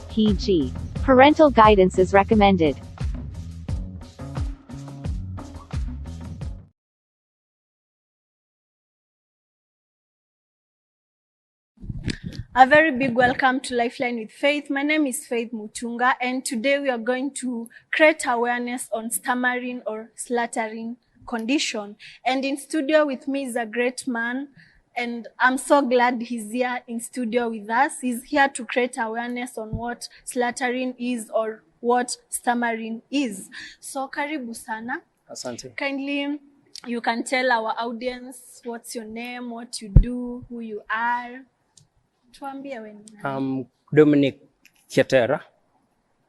PG. Parental guidance is recommended. A very big welcome to Lifeline with Faith. My name is Faith Mutunga, and today we are going to create awareness on stammering or stuttering condition. And in studio with me is a great man, and I'm so glad he's here in studio with us. He's here to create awareness on what stuttering is or what stammering is. So karibu sana. Asante. Kindly, you can tell our audience what's your name, what you do, who you are. I'm Dominic Kiatera,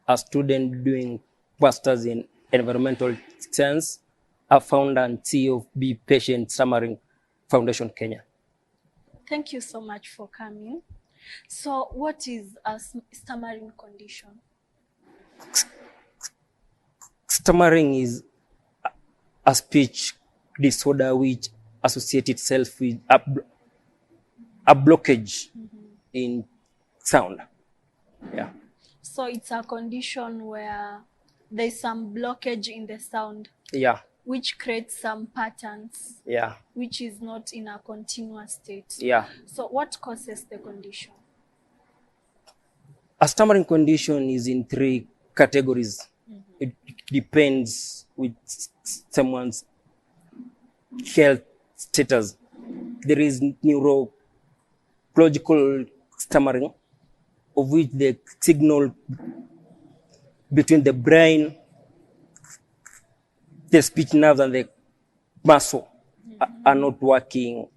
a student doing masters in environmental science, a founder and CEO of Be Patient Stammering Foundation Kenya. Thank you so much for coming. So what is a stammering condition? Stammering is a speech disorder which associates itself with a blockage in sound. Yeah. So it's a condition where there's some blockage in the sound. Yeah. Which creates some patterns. Yeah. Which is not in a continuous state. Yeah. So what causes the condition? A stammering condition is in 3 categories. It depends with someone's health status. There is neurological stammering, of which the signal between the brain, the speech nerves, and the muscle are not working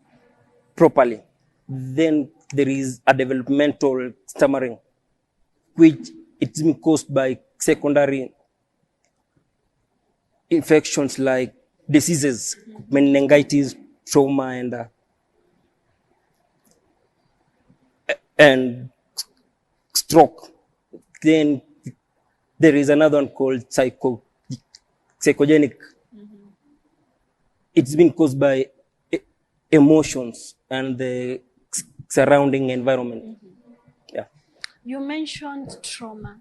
properly. Then there is a developmental stammering, which it's been caused by secondary infections like diseases, meningitis, trauma, and stroke. Then there is another one called psychogenic. It's been caused by emotions and the surrounding environment. Yeah. You mentioned trauma.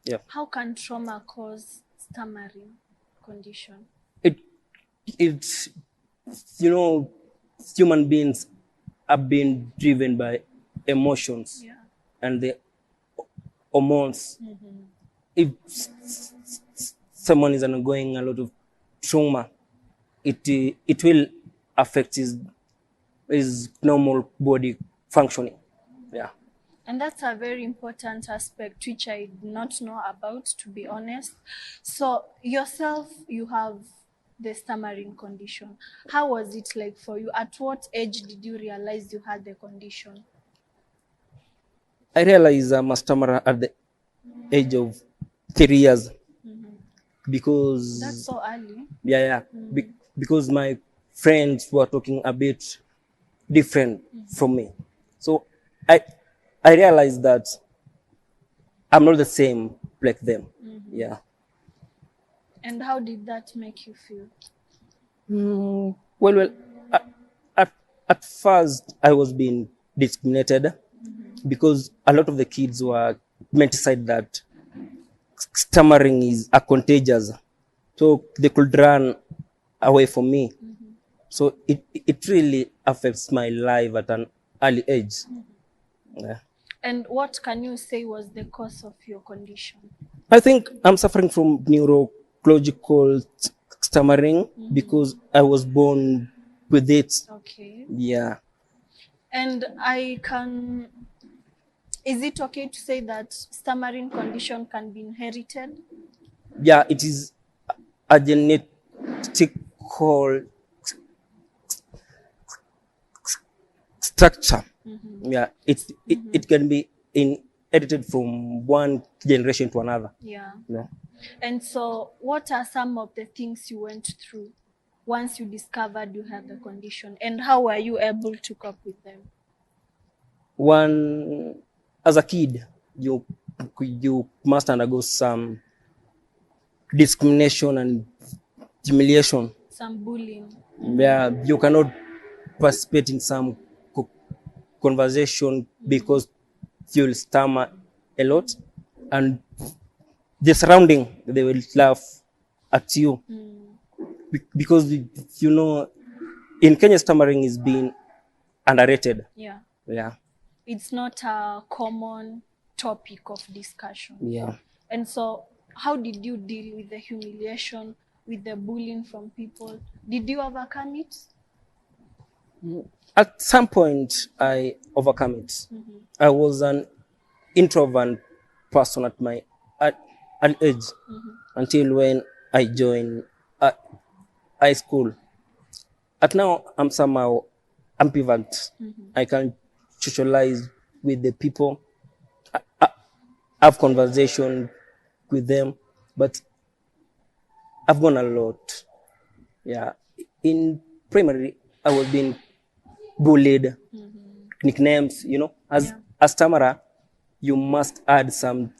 Yeah. How can trauma cause stammering condition? It's human beings have been driven by emotions and the hormones. If someone is undergoing a lot of trauma, it will affect his normal body functioning. Yeah. And that's a very important aspect which I did not know about, to be honest. So yourself, you have the stammering condition. How was it like for you? At what age did you realize you had the condition? I realized I'm a stammerer at the age of 3 years. Because that's so early. Yeah. Because my friends were talking a bit different from me. So I realized that I'm not the same like them. Yeah. And how did that make you feel? Well, at first I was being discriminated because a lot of the kids were meant to say that stammering is a contagious, so they could run away from me. So it really affects my life at an early age. Yeah. And what can you say was the cause of your condition? I think I'm suffering from neurological stammering because I was born with it. Okay. Yeah. And is it okay to say that stammering condition can be inherited? Yeah, it is a genetical structure. Yeah, it can be inherited from one generation to another. Yeah. And so what are some of the things you went through once you discovered you had the condition, and how were you able to cope with them? One, as a kid, you must undergo some discrimination and humiliation. Some bullying. Yeah, you cannot participate in some conversation because you'll stammer a lot. and the surrounding, they will laugh at you. Because, you know, in Kenya, stammering is being underrated. Yeah. Yeah. It's not a common topic of discussion. Yeah. And so, how did you deal with the humiliation, with the bullying from people? Did you overcome it? At some point, I overcome it. I was an introvert person at my an age until when I joined high school. At now, I'm somehow ambivert. I can socialize with the people, have conversation with them, but I've gone a lot. Yeah. In primary, I was being bullied, nicknames, you know. As a stammerer, you must add some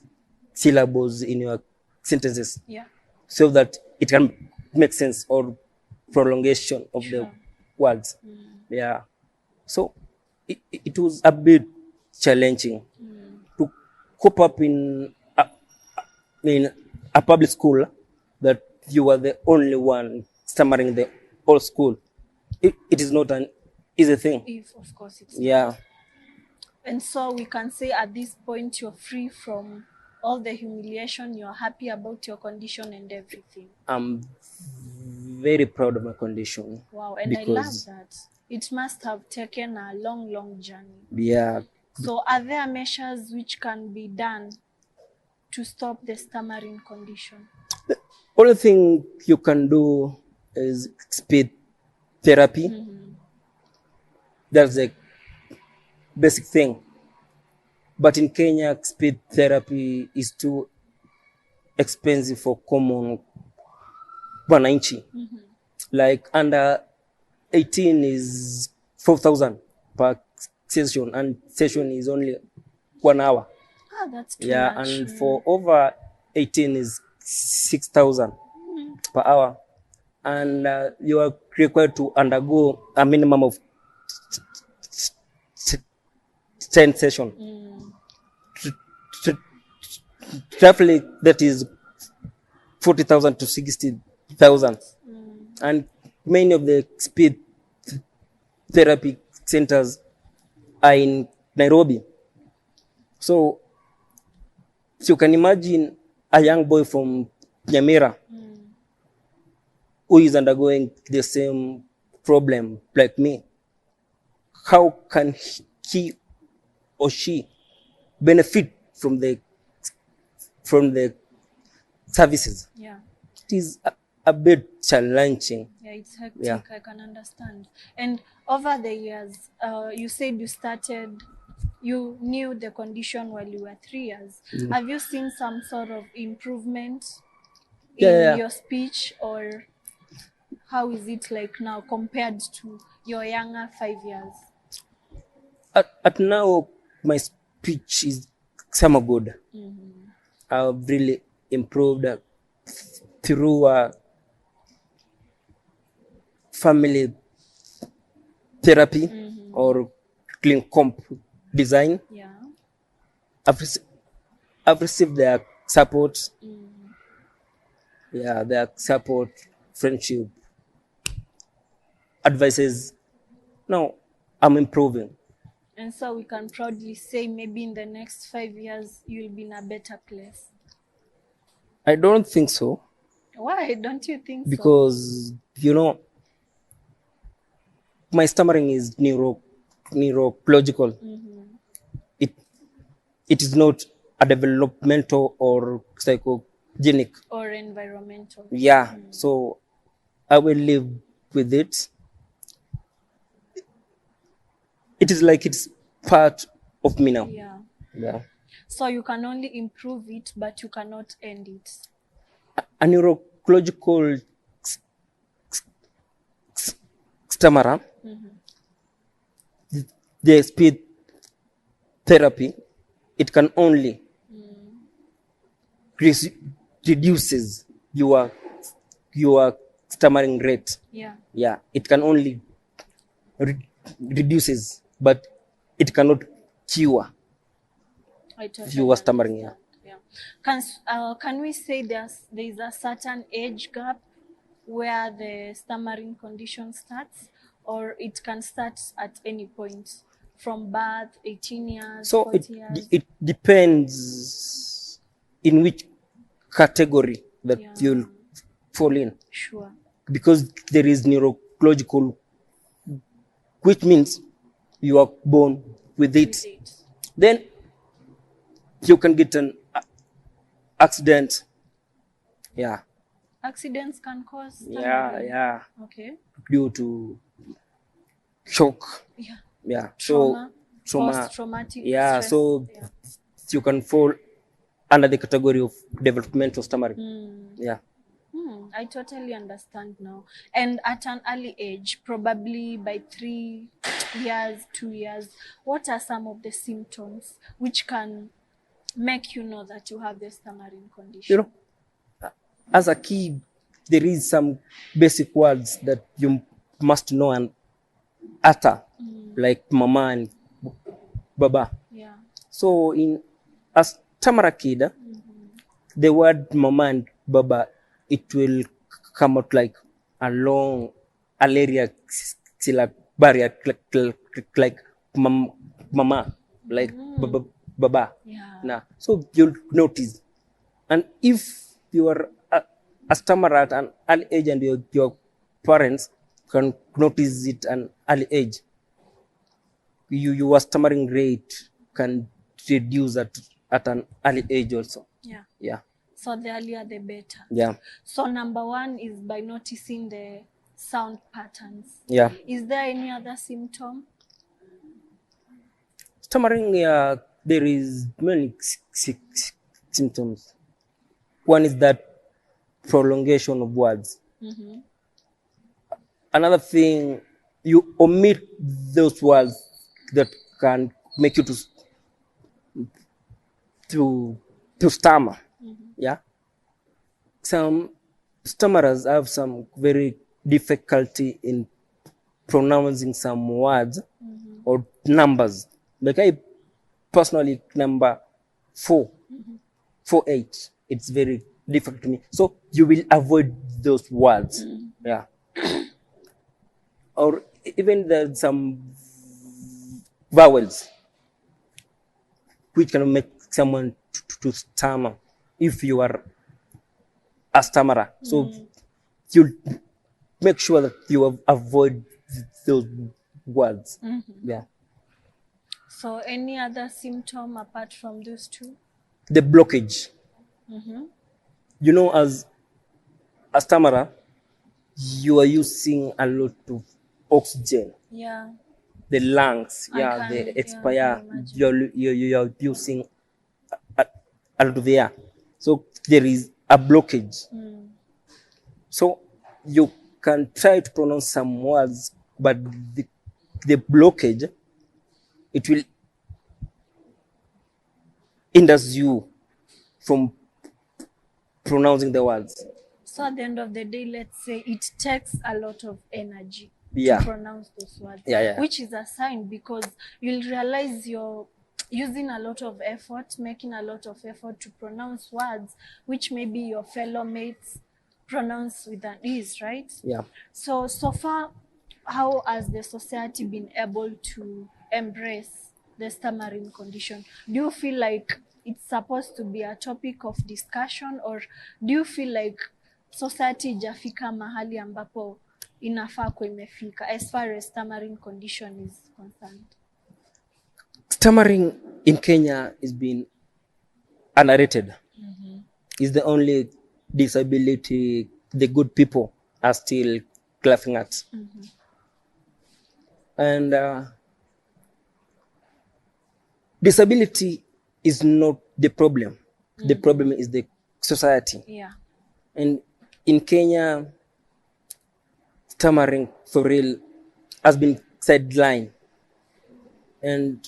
syllables in your sentences Yeah. so that it can make sense, or prolongation of the words. Yeah. So it was a bit challenging to cope up in a public school that you are the only one stammering in the whole school. It is not an easy thing. If, of course, it's Yeah. And so we can say at this point you're free from all the humiliation, you're happy about your condition and everything. I'm very proud of my condition. Wow, and I love that. It must have taken a long, long journey. Yeah. So are there measures which can be done to stop the stammering condition? The only thing you can do is speech therapy. That's the basic thing. But in Kenya, speech therapy is too expensive for common wananchi. Like under 18 is 4,000 per session, and session is only 1 hour. Ah, that's too Yeah, much. and for over 18 is 6,000 per hour. And you are required to undergo a minimum of 10 sessions. Roughly, that is 40,000 to 60,000. And many of the speech therapy centers are in Nairobi. So you can imagine a young boy from Nyamira who is undergoing the same problem like me. How can he or she benefit from the services? Yeah. It is a bit challenging. Yeah, it's hectic. Yeah. I can understand. And over the years, you said you knew the condition while you were 3 years. Have you seen some sort of improvement in your speech, or how is it like now compared to your younger 5 years? At now, my speech is somewhat good. I've really improved through family therapy or clean comp design. Yeah. I've received their support. Yeah, their support, friendship, advices. Now I'm improving. And so we can proudly say maybe in the next 5 years you'll be in a better place. I don't think so. Why don't you think so? Because, you know, my stammering is neurological. It is not a developmental or psychogenic. Or environmental. Yeah. So I will live with it. It is like it's part of me now. Yeah. Yeah. So you can only improve it, but you cannot end it. A neurological stammerer, the speech therapy, it can only reduces your stammering rate. Yeah. Yeah, it can only reduces, but it cannot cure I totally your stammering. Yeah. understand. Yeah. Can we say there is a certain age gap where the stammering condition starts, or it can start at any point from birth, 18 years, So 40 years? it depends in which category that Yeah. you'll fall in, Sure. because there is neurological, which means you are born with it. With it. Then you can get an accident. Yeah, Accidents can cause yeah, stammering. yeah, Okay. due to shock. Yeah. Yeah, Trauma. so trauma. Post-traumatic Yeah, stress. so Yeah. you can fall under the category of developmental stammering. Yeah. I totally understand now. And at an early age, probably by 3 years, 2 years, what are some of the symptoms which can make you know that you have the stammering condition? You know, as a kid, there is some basic words that you must know and utter, like mama and baba. Yeah. So in as stammerer kid, the word mama and baba, it will come out like a long area barrier, like mama, like baba. Yeah. Nah. So you'll notice. And if you are a stammerer at an early age and your parents can notice it at an early age, your stammering rate can reduce at an early age also. Yeah. Yeah. So the earlier the better. Yeah. So number one is by noticing the sound patterns. Yeah. Is there any other symptom? Stammering, there is many symptoms. One is that prolongation of words. Another thing, you omit those words that can make you to stammer. Yeah. Some stammerers have some very difficulty in pronouncing some words or numbers. Like I personally, number 4, 8, it's very difficult to me. So you will avoid those words. Yeah. Or even there's some vowels which can make someone to stammer if you are a stammerer. So you make sure that you avoid those words. Yeah. So any other symptom apart from those two? The blockage. You know, as a stammerer, you are using a lot of oxygen. Yeah. The lungs, I yeah, can- they yeah, I expire. can imagine. You're using a lot of air. So there is a blockage. So you can try to pronounce some words, but the blockage, it will hinders you from pronouncing the words. So at the end of the day, let's say it takes a lot of energy Yeah. to pronounce those words. Yeah. Which is a sign, because you'll realize you're using a lot of effort, making a lot of effort to pronounce words which maybe your fellow mates pronounce with an ease, right? Yeah. So far, how has the society been able to embrace the stammering condition? Do you feel like it's supposed to be a topic of discussion, or do you feel like society ijafika mahali ambapo inafaa kuwa imefika as far as stammering condition is concerned? Stammering in Kenya is being underrated. It's the only disability the good people are still laughing at. And disability is not the problem. The problem is the society. Yeah. And in Kenya, stammering for real has been sidelined. And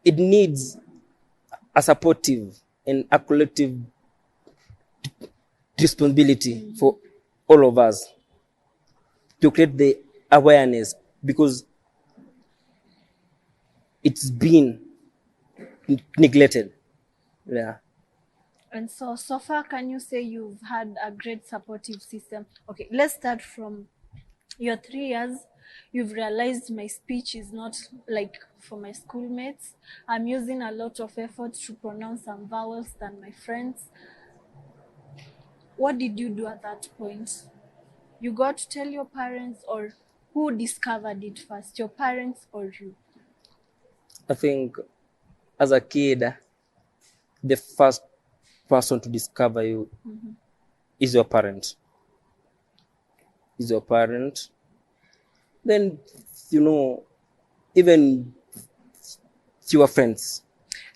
it needs a supportive and a collective responsibility for all of us to create the awareness, because it's been neglected. Yeah. And so far, can you say you've had a great supportive system? Okay, let's start from your 3 years. You've realized my speech is not like for my schoolmates. I'm using a lot of effort to pronounce some vowels than my friends. What did you do at that point? You got to tell your parents, or who discovered it first, your parents or you? I think as a kid, the first person to discover you is your parent. Is your parent. Then, even your friends,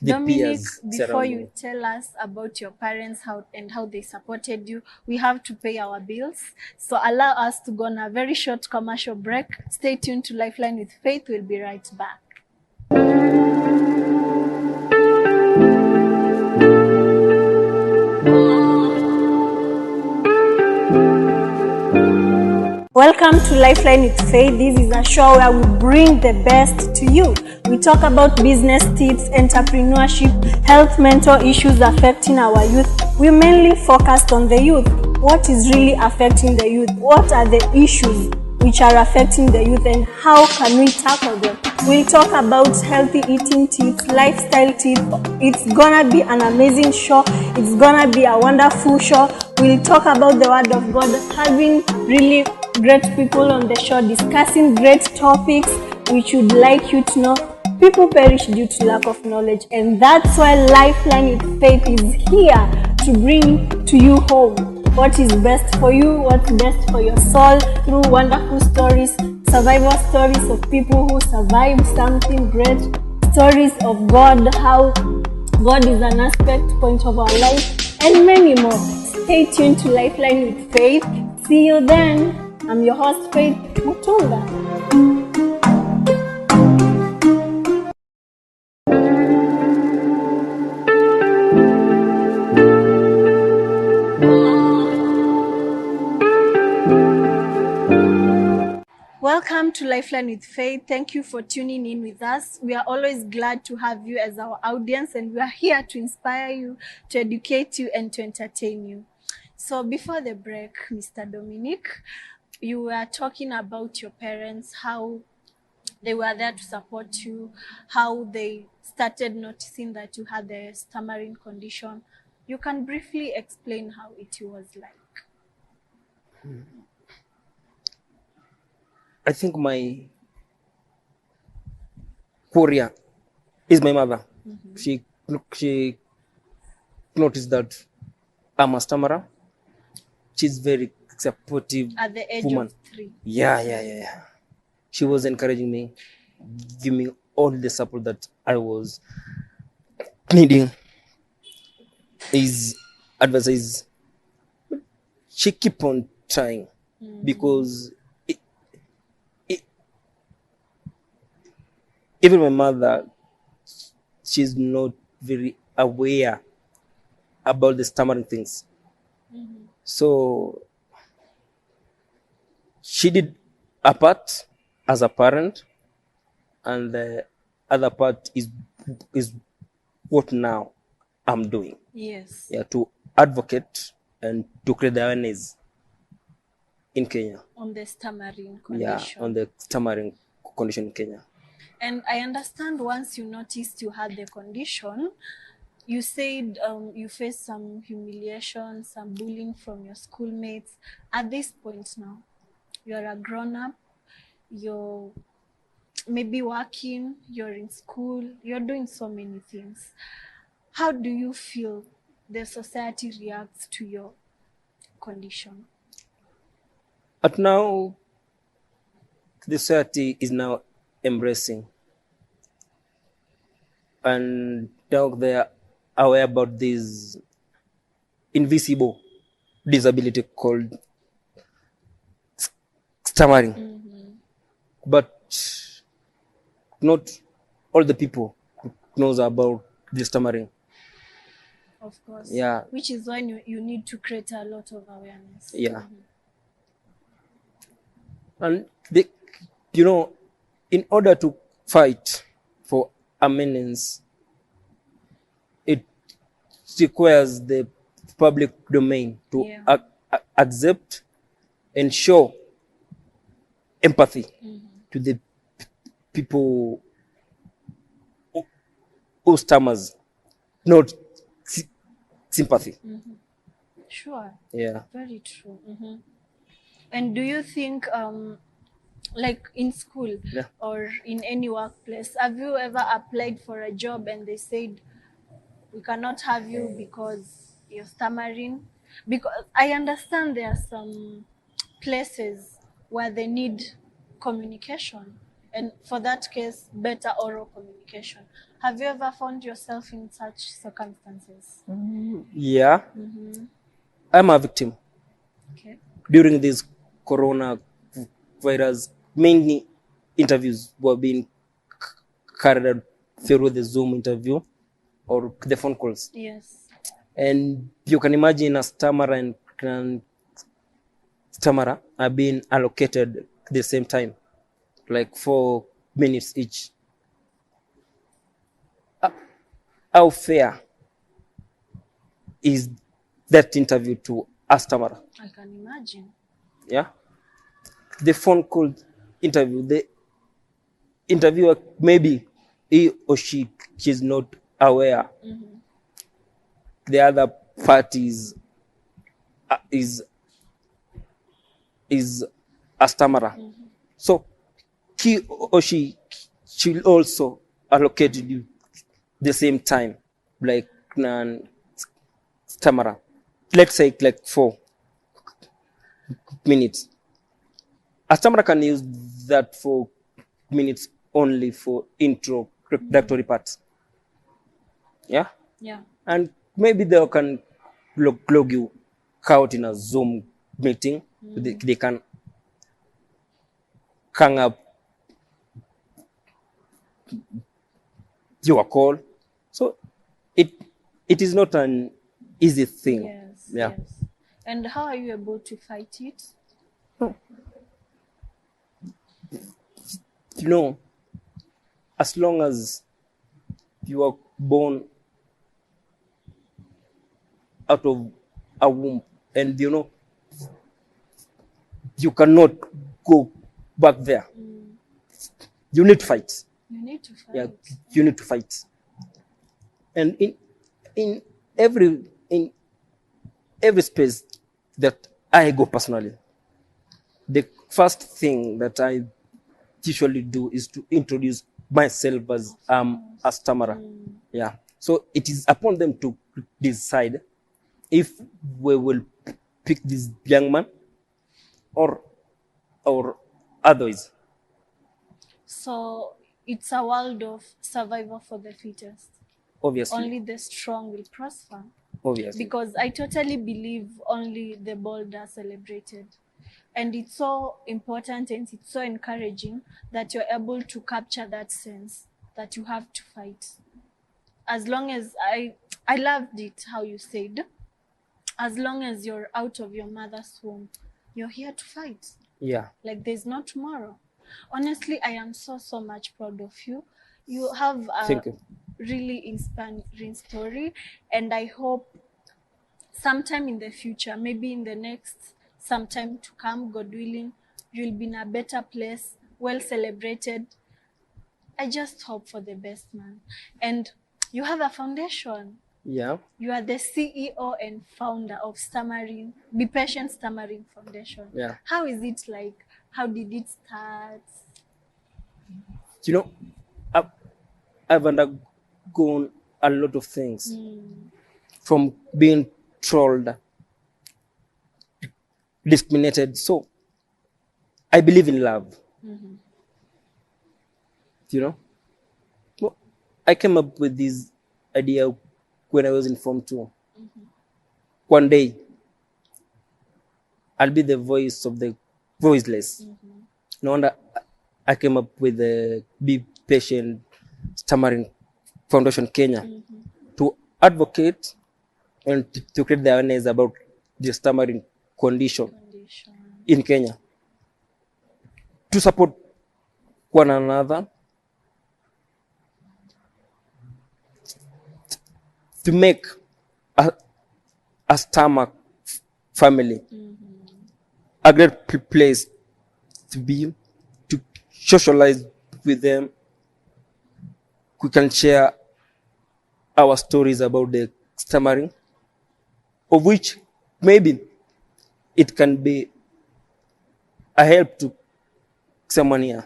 the Dominic, peers before surrounding. you tell us about your parents how they supported you, we have to pay our bills. So allow us to go on a very short commercial break. Stay tuned to Lifeline with Faith. We'll be right back. Welcome to Lifeline with Faith. This is a show where we bring the best to you. We talk about business tips, entrepreneurship, health, mental issues affecting our youth. We mainly focused on the youth. What is really affecting the youth? What are the issues which are affecting the youth, and how can we tackle them? We'll talk about healthy eating tips, lifestyle tips. It's gonna be an amazing show. It's gonna be a wonderful show. We'll talk about the Word of God, having really great people on the show discussing great topics which would like you to know. People perish due to lack of knowledge, and that's why Lifeline with Faith is here to bring to you home what is best for you, what's best for your soul, through wonderful stories, survival stories of people who survived something great, stories of God, how God is an aspect point of our life, and many more. Stay tuned to Lifeline with Faith. See you then. I'm your host, Faith Mutunga. Welcome to Lifeline with Faith. Thank you for tuning in with us. We are always glad to have you as our audience, and we are here to inspire you, to educate you, and to entertain you. So before the break, Mr. Dominic, you were talking about your parents, how they were there to support you, how they started noticing that you had the stammering condition. You can briefly explain how it was like. I think my warrior is my mother. She noticed that I'm a stammerer. She's very supportive At the age woman. of 3. Yeah. She was encouraging me, giving me all the support that I was needing. His advice is she keep on trying because even my mother, she's not very aware about the stammering things. So she did a part as a parent, and the other part is what now I'm doing. Yes. Yeah, to advocate and to create the awareness in Kenya. On the stammering Yeah, condition. on the stammering condition in Kenya. And I understand once you noticed you had the condition, you said you faced some humiliation, some bullying from your schoolmates. At this point now, you're a grown-up, you're maybe working, you're in school, you're doing so many things. How do you feel the society reacts to your condition? But now, the society is now embracing, and now they are aware about this invisible disability called stammering. But not all the people knows about the stammering. Of course. Yeah. Which is why you need to create a lot of awareness. Yeah. And they, in order to fight for amendments, it requires the public domain to Yeah. accept and show empathy to the people who stammers, not sympathy. Sure. Yeah. Very true. And do you think, like in school Yeah. or in any workplace, have you ever applied for a job and they said, we cannot have you because you're stammering? Because I understand there are some places where they need communication, and for that case, better oral communication. Have you ever found yourself in such circumstances? Yeah. I'm a victim. Okay. During this corona virus, many interviews were being carried out through the Zoom interview or the phone calls. Yes. And you can imagine a stammerer and stammerer are being allocated at the same time, like 4 minutes each. How fair is that interview to a stammerer? I can imagine. Yeah. The phone call interview, the interviewer, maybe he or she's not aware the other parties is a stammerer. So he or she will also allocate you the same time, like non stammerer. Let's say like 4 minutes. A stammerer can use that 4 minutes only for introductory parts. Yeah. Yeah. And maybe they can log you out in a Zoom meeting. They can hang up your call. So it is not an easy thing. Yes. Yeah. Yes. And how are you able to fight it? You know, as long as you are born out of a womb and you know you cannot go back there, you need to fight. You need to fight. Yeah, you need to fight. And in every space that I go personally, the first thing that I usually do is to introduce myself as a stammerer. Yeah. So it is upon them to decide if we will pick this young man or otherwise. So it's a world of survival for the fittest. Obviously. Only the strong will prosper. Obviously. Because I totally believe only the bold are celebrated. And it's so important and it's so encouraging that you're able to capture that sense that you have to fight. As long as I loved it how you said, as long as you're out of your mother's womb, you're here to fight. Yeah. Like there's no tomorrow. Honestly, I am so much proud of you. You have a Thank you. really inspiring story, and I hope sometime in the future, maybe in the next sometime to come, God willing, you'll be in a better place, well celebrated. I just hope for the best, man. And you have a foundation. Yeah. You are the CEO and founder of Stammering, Be Patient Stammering Foundation. Yeah. How is it like? How did it start? You know, I've undergone a lot of things from being trolled, discriminated. So I believe in love. You know, well, I came up with this idea when I was in Form 2. One day, I'll be the voice of the voiceless. No wonder I came up with the Be Patient Stammering Foundation Kenya to advocate and to create the awareness about the stammering condition in Kenya, to support one another, to make a, a stomach family, a great place to be, to socialize with them. We can share our stories about the stammering, of which maybe it can be a help to someone here.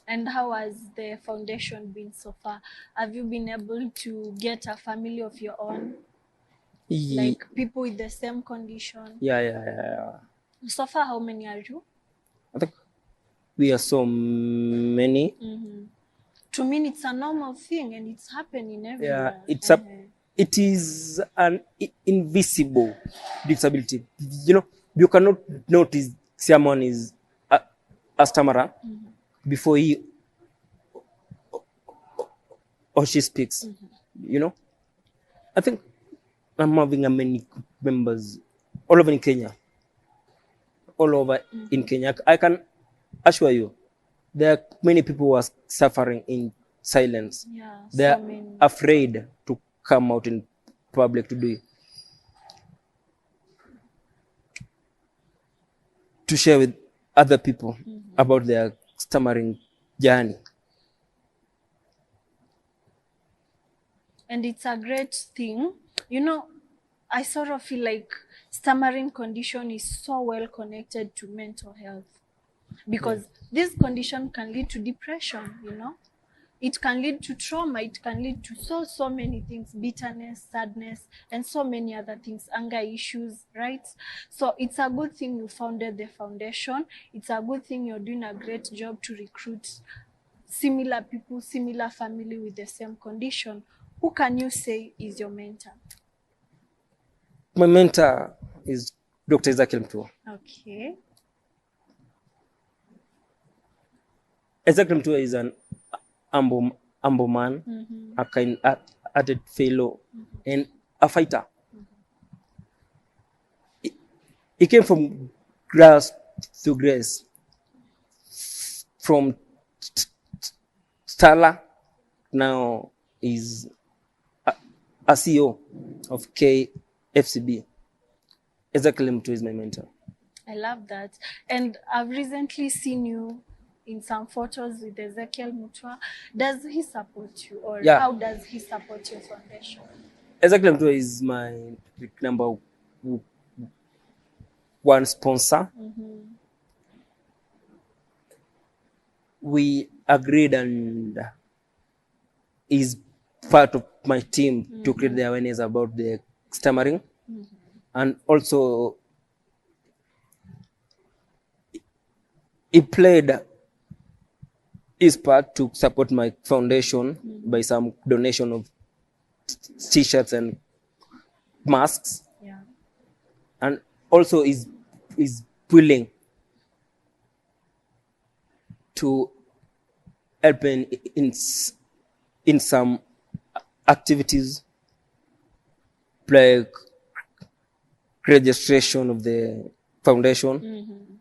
And how has the foundation been so far? Have you been able to get a family of your own, like people with the same condition? Yeah. So far, how many are you? I think we are so many. To me, it's a normal thing and it's happening everywhere. It is an invisible disability. You know, you cannot notice someone is a stammerer before he or she speaks. You know, I think I'm having a many members all over in Kenya. All over in Kenya. I can assure you, there are many people who are suffering in silence. Yeah, They so are many. afraid to come out in public to do it. To share with other people about their stammering journey. And it's a great thing. You know, I sort of feel like stammering condition is so well connected to mental health, because this condition can lead to depression, you know. It can lead to trauma, it can lead to so many things, bitterness, sadness, and so many other things, anger issues, right? So it's a good thing you founded the foundation. It's a good thing you're doing a great job to recruit similar people, similar family with the same condition. Who can you say is your mentor? My mentor is Dr. Ezekiel Mtua. Okay. Ezekiel Mtua is an humble man, a kind-hearted fellow, and a fighter. He came from grass to grace, from Stala, now is a CEO of KFCB. Ezekiel Mtua is my mentor. I love that. And I've recently seen you in some photos with Ezekiel Mutwa. Does he support you, or how does he support your foundation? Ezekiel Mtua is my number one sponsor. We agreed and is part of my team to create the awareness about the stammering. And also he played his part to support my foundation by some donation of t-shirts and masks. Yeah. And also is willing to help in some activities like registration of the foundation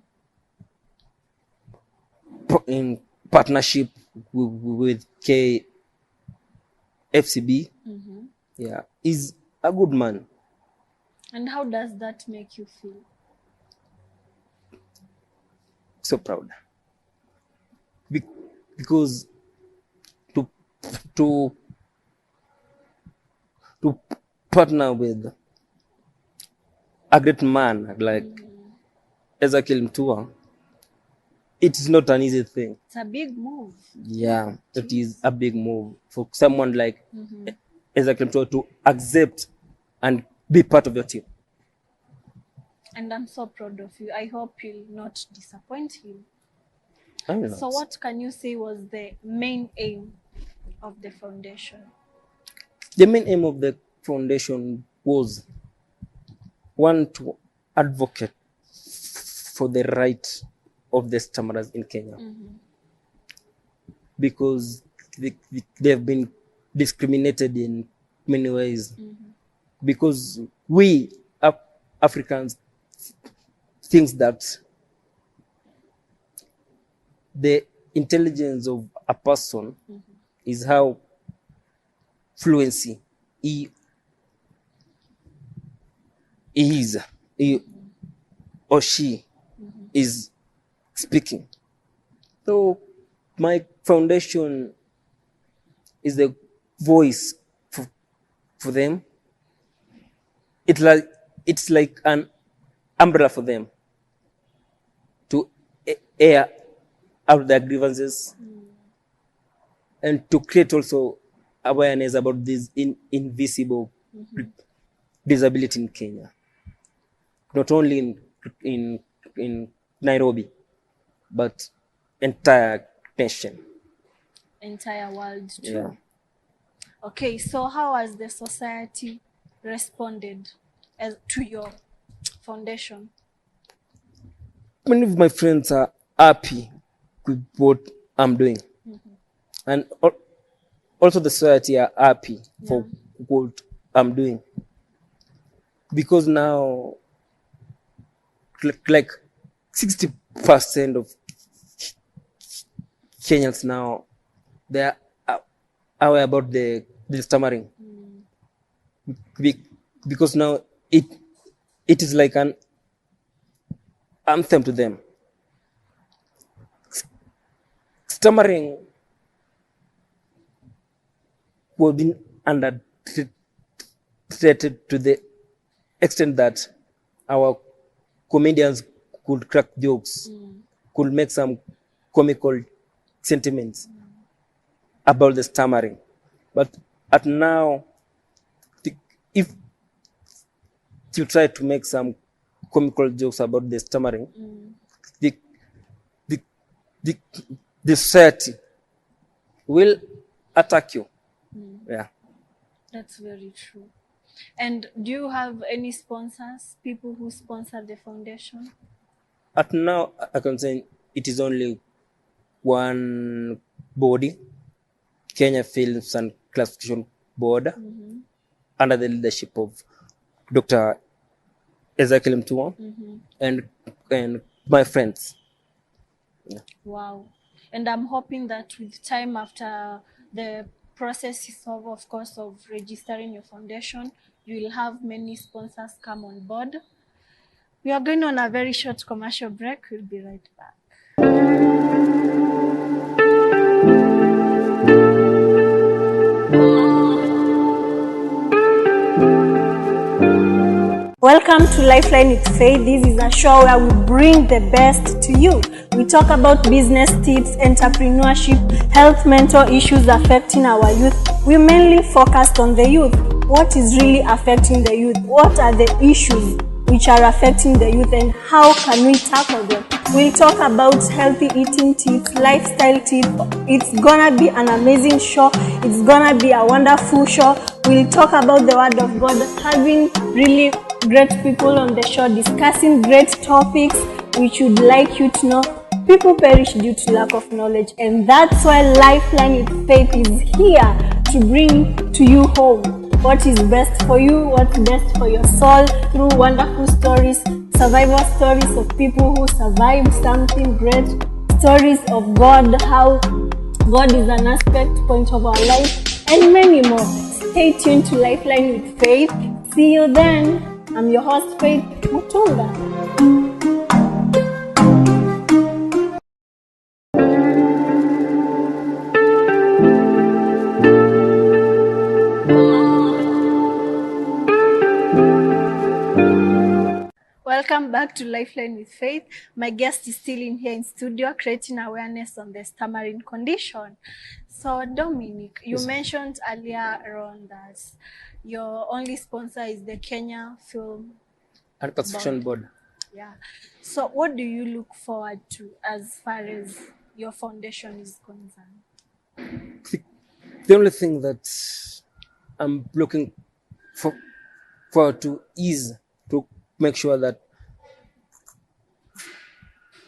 in partnership with KFCB. Yeah, he's a good man. And how does that make you feel? So proud. Because to partner with a great man like Ezekiel Mtua, it is not an easy thing. It's a big move. Yeah, it is a big move for someone like Ezekiel Mtua to accept and be part of your team. And I'm so proud of you. I hope you'll not disappoint him. So what can you say was the main aim of the foundation? The main aim of the foundation was, one, to advocate for the right of the stammerers in Kenya. Because they have been discriminated in many ways. Because we Africans think that the intelligence of a person is how fluency he he or she is speaking. So my foundation is the voice for them. It's like an umbrella for them to air out their grievances and to create also awareness about this invisible disability in Kenya, not only in Nairobi, but entire nation. Entire world too. Yeah. Okay, so how has the society responded to your foundation? Many of my friends are happy with what I'm doing, and also the society are happy for what I'm doing, because now like 60% of Kenyans now they are aware about the stammering, because now it is like an anthem to them. Stammering was being under treated to the extent that our comedians could crack jokes, could make some comical sentiments about the stammering. But at now, if you try to make some comical jokes about the stammering, the society will attack you. Yeah. That's very true. And do you have any sponsors, people who sponsor the foundation? At now, I can say it is only one body, Kenya Films and Classification Board, under the leadership of Dr. Ezekiel Mtua and my friends. Yeah. Wow. And I'm hoping that with time, after the process is over, of course, of registering your foundation, you will have many sponsors come on board. We are going on a very short commercial break. We'll be right back. Welcome to Lifeline with Faith. This is a show where we bring the best to you. We talk about business tips, entrepreneurship, health, mental issues affecting our youth. We mainly focused on the youth. What is really affecting the youth? What are the issues which are affecting the youth, and how can we tackle them? We'll talk about healthy eating tips, lifestyle tips. It's gonna be an amazing show. It's gonna be a wonderful show. We'll talk about the Word of God, having really great people on the show discussing great topics which would like you to know. People perish due to lack of knowledge, and that's why Lifeline with Faith is here to bring to you home what is best for you, what's best for your soul, through wonderful stories, survival stories of people who survived something great, stories of God, how God is an aspect point of our life, and many more. Stay tuned to Lifeline with Faith. See you then. I'm your host, Faith Mutunga. Welcome back to Lifeline with Faith. My guest is still in here in studio, creating awareness on the stammering condition. So, Dominic, you mentioned earlier on that your only sponsor is the Kenya Film And Classification Board. Yeah. So, what do you look forward to as far as your foundation is concerned? The only thing that I'm looking forward to is to make sure that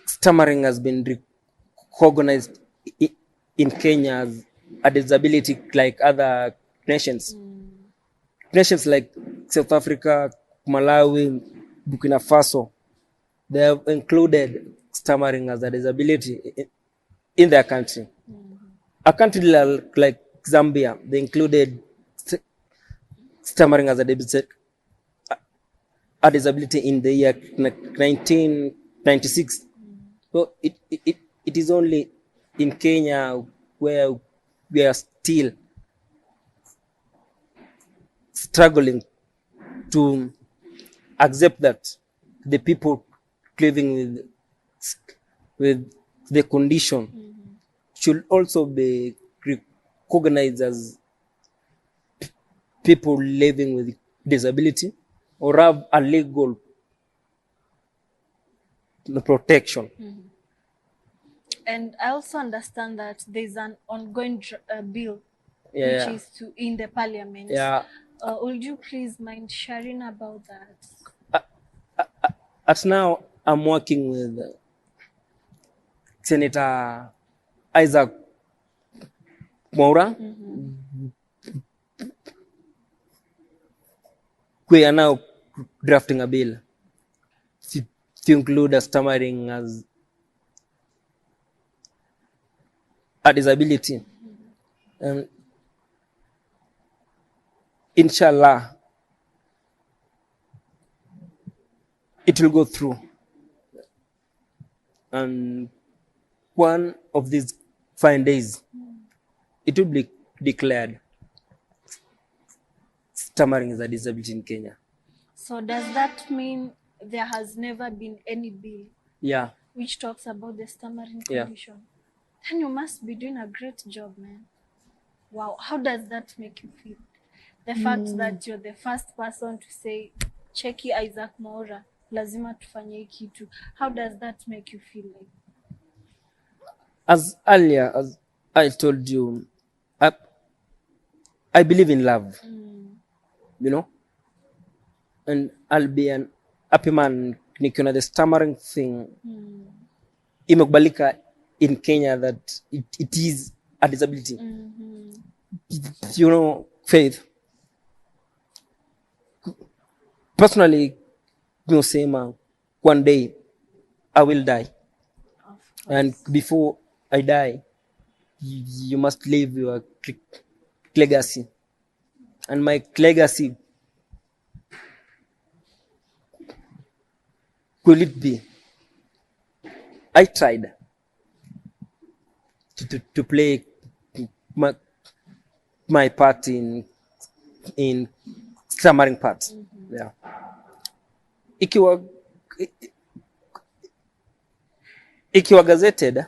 stammering has been recognized in Kenya as a disability like other nations. Nations like South Africa, Malawi, Burkina Faso, they have included stammering as a disability in their country. A country like Zambia, they included stammering as a a disability in the year 1996. So it is only in Kenya where we are still struggling to accept that the people living with the condition should also be recognized as people living with disability or have a legal protection. And I also understand that there's an ongoing bill Yeah, which yeah. is in the parliament. Yeah. Would you please mind sharing about that? At now, I'm working with Senator Isaac Moura. We are now drafting a bill to include a stammering as a disability. And inshallah, it will go through. And one of these fine days, it will be declared stammering is a disability in Kenya. So does that mean there has never been any bill Yeah. which talks about the stammering Yeah. condition? Then you must be doing a great job, man. Wow, how does that make you feel? The fact that you're the first person to say, Cheki Isaac Maura, lazima tufanye hii kitu. How does that make you feel like? As earlier, as I told you, I believe in love, you know, and I'll be an happy man nikiona the stammering thing imekubalika in Kenya that it is a disability. You know, Faith, personally, nasema one day I will die, and before I die, you must leave your legacy, and my legacy will it be? I tried to play my part in stammering part. Yeah. Ikiwa gazetted,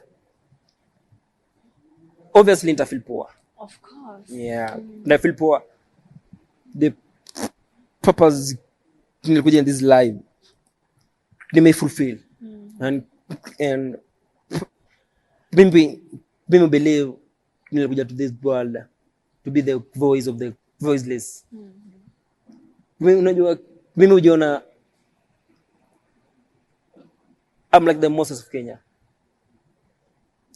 obviously nitafeel poor. Of course. Yeah. Nitafeel poor. The purpose nilikuja in this life may fulfill. And mimi believe nilikuja to this world to be the voice of the voiceless. Unajua mimi hujiona I'm like the Moses of Kenya.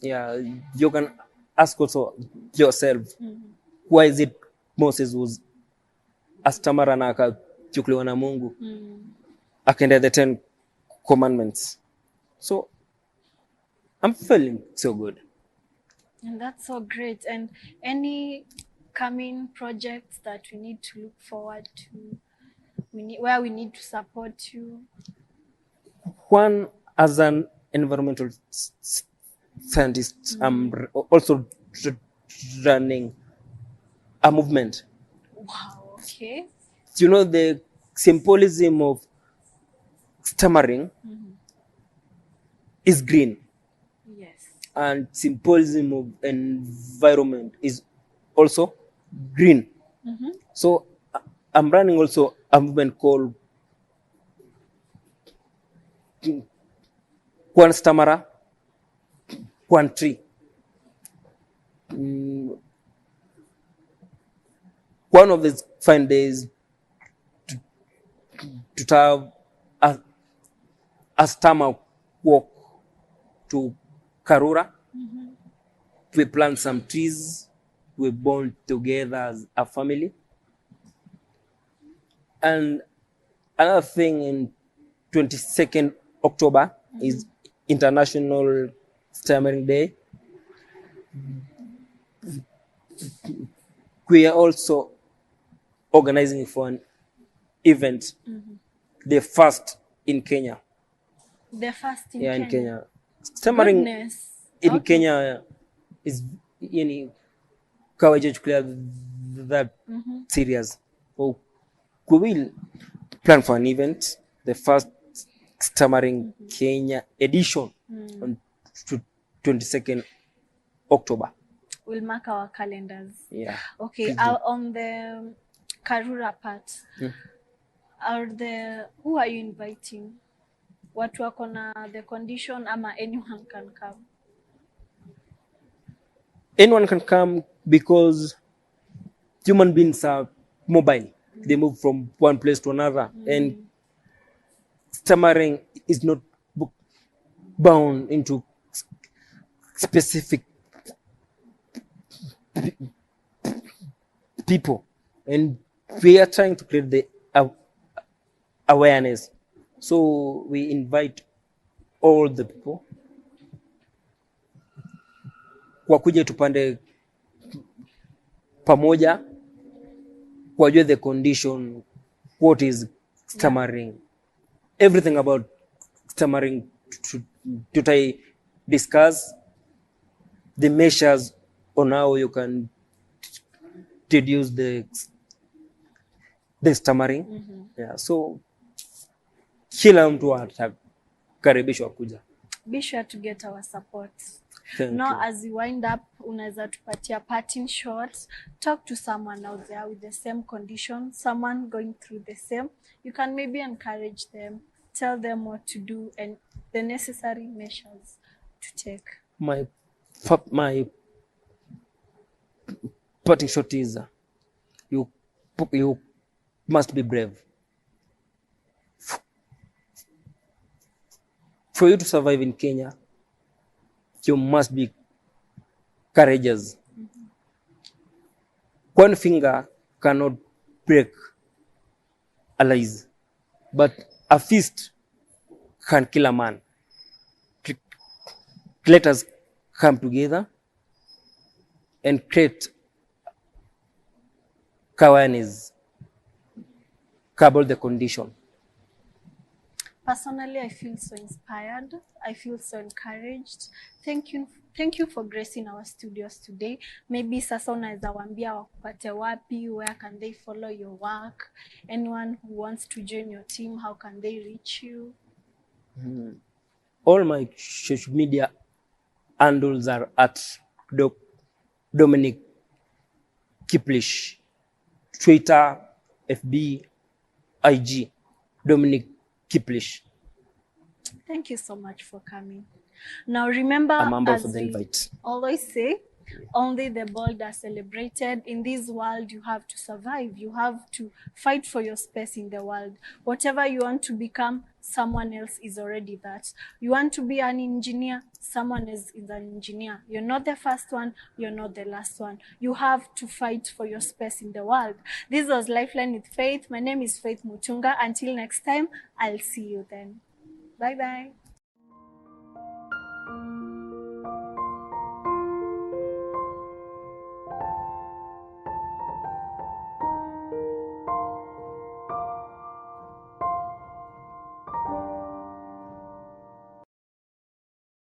Yeah, you can ask also yourself, why is it Moses was a stammerer na akachukuliwa na Mungu akaenda the 10 commandments? So I'm feeling so good. And that's so great. And any coming projects that we need to look forward to, where we need to support you? One, as an environmental scientist, I'm also running a movement. Wow, okay. You know, the symbolism of stammering is green. Yes. And symbolism of environment is also green. So I'm running also a movement called One Stammerer, One Tree. One of these fine days to have a stammer walk to Karura. We plant some trees. We bond together as a family. And another thing, in 22nd October is International Stammering Day. We are also organizing for an event the first in Kenya. The first in Yeah, Kenya. in Kenya. Stammering Goodness. in Okay. Kenya is yani kawajachukulia that serious. So we will plan for an event, the first Stammering Kenya edition on 22nd October. We'll mark our calendars. Yeah. Okay, Please do. on the Karura part, who are you inviting? Watu wako na the condition ama anyone can come? Anyone can come because human beings are mobile. They move from one place to another, and stammering is not bound into specific people, and we are trying to create the awareness. So we invite all the people wakuje tupande pamoja, wajue the condition, what is stammering, everything about stammering. Tutai discuss the measures on how you can reduce the stammering. Yeah, so kila mtu atakaribishwa kuja. Be sure to get our support. Thank Now, you. as we wind up, unaweza tupatia parting shots. Talk to someone out there with the same condition, someone going through the same. You can maybe encourage them, tell them what to do and the necessary measures to take. My parting shot is you must be brave. For you to survive in Kenya, you must be courageous. One finger cannot break a lies, but a fist can kill a man. Let us come together and create awareness about the condition. Personally, I feel so inspired. I feel so encouraged. Thank you for gracing our studios today. Maybe sasa unaweza waambia wakupate wapi, where can they follow your work? Anyone who wants to join your team, how can they reach you? All my social media handles are at Dominic Kiplish, Twitter, FB, IG, Dominic Kiplish. Thank you so much for coming. Now remember, I'm humbled as for the we invite. always say, only the bold are celebrated. In this world, you have to survive. You have to fight for your space in the world. Whatever you want to become, someone else is already that. You want to be an engineer, someone else is an engineer. You're not the first one, you're not the last one. You have to fight for your space in the world. This was Lifeline with Faith. My name is Faith Mutunga. Until next time, I'll see you then. Bye-bye.